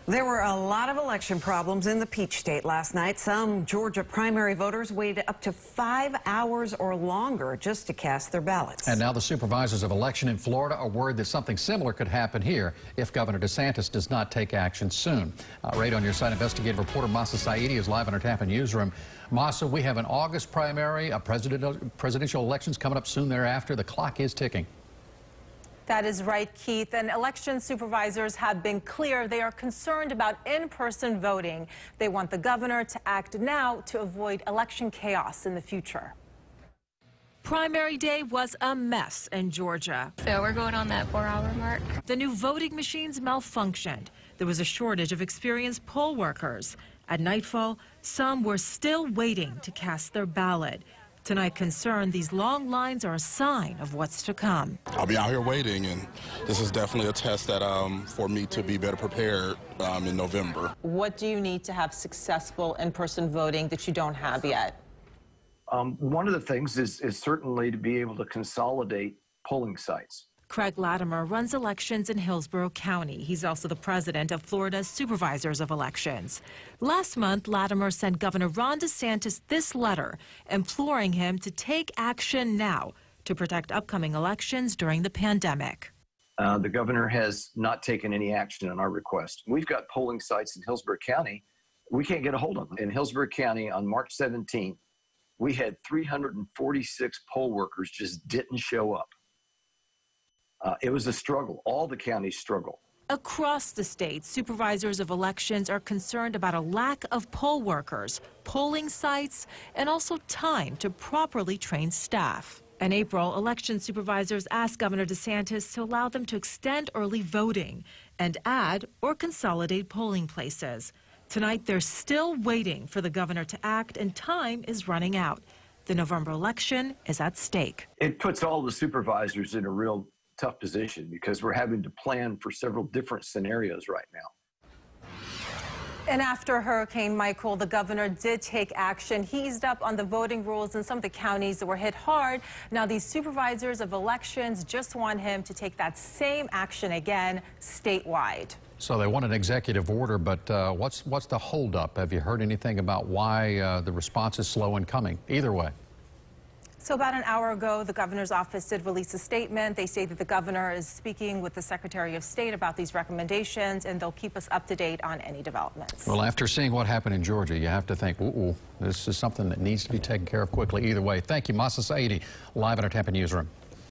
There were a lot of election problems in the Peach State last night. Some Georgia primary voters waited up to 5 hours or longer just to cast their ballots. And now the supervisors of election in Florida are worried that something similar could happen here if Governor DeSantis does not take action soon. Right on your side, investigative reporter Mahsa Saeidi is live in our Tampa newsroom. Mahsa, we have an August primary, a presidential elections coming up soon thereafter. The clock is ticking. That is right, Keith. And election supervisors have been clear they are concerned about in-person voting. They want the governor to act now to avoid election chaos in the future. Primary day was a mess in Georgia. So we're going on that 4-hour mark. The new voting machines malfunctioned. There was a shortage of experienced poll workers. At nightfall, some were still waiting to cast their ballot. Tonight, concerned these long lines are a sign of what's to come. I'll be out here waiting, and this is definitely a test that for me to be better prepared in November. What do you need to have successful in-person voting that you don't have yet? One of the things is certainly to be able to consolidate polling sites. Craig Latimer runs elections in Hillsborough County. He's also the president of Florida's Supervisors of Elections. Last month, Latimer sent Governor Ron DeSantis this letter imploring him to take action now to protect upcoming elections during the pandemic. The governor has not taken any action on our request. We've got polling sites in Hillsborough County. We can't get a hold of them. In Hillsborough County on March 17th, we had 346 poll workers just didn't show up. It was a struggle. All the counties struggle. Across the state, supervisors of elections are concerned about a lack of poll workers, polling sites, and also time to properly train staff. In April, election supervisors asked Governor DeSantis to allow them to extend early voting and add or consolidate polling places. Tonight, they're still waiting for the governor to act, and time is running out. The November election is at stake. It puts all the supervisors in a real tough position because we're having to plan for several different scenarios right now. And after Hurricane Michael, the governor did take action. He eased up on the voting rules in some of the counties that were hit hard. Now these supervisors of elections just want him to take that same action again statewide. So they want an executive order, but what's the holdup? Have you heard anything about why the response is slow in coming? Either way. So about an hour ago, the governor's office did release a statement. They say that the governor is speaking with the Secretary of State about these recommendations, and they'll keep us up to date on any developments. Well, after seeing what happened in Georgia, you have to think, ooh, this is something that needs to be taken care of quickly. Either way, thank you, Mahsa Saeidi, live in our Tampa newsroom.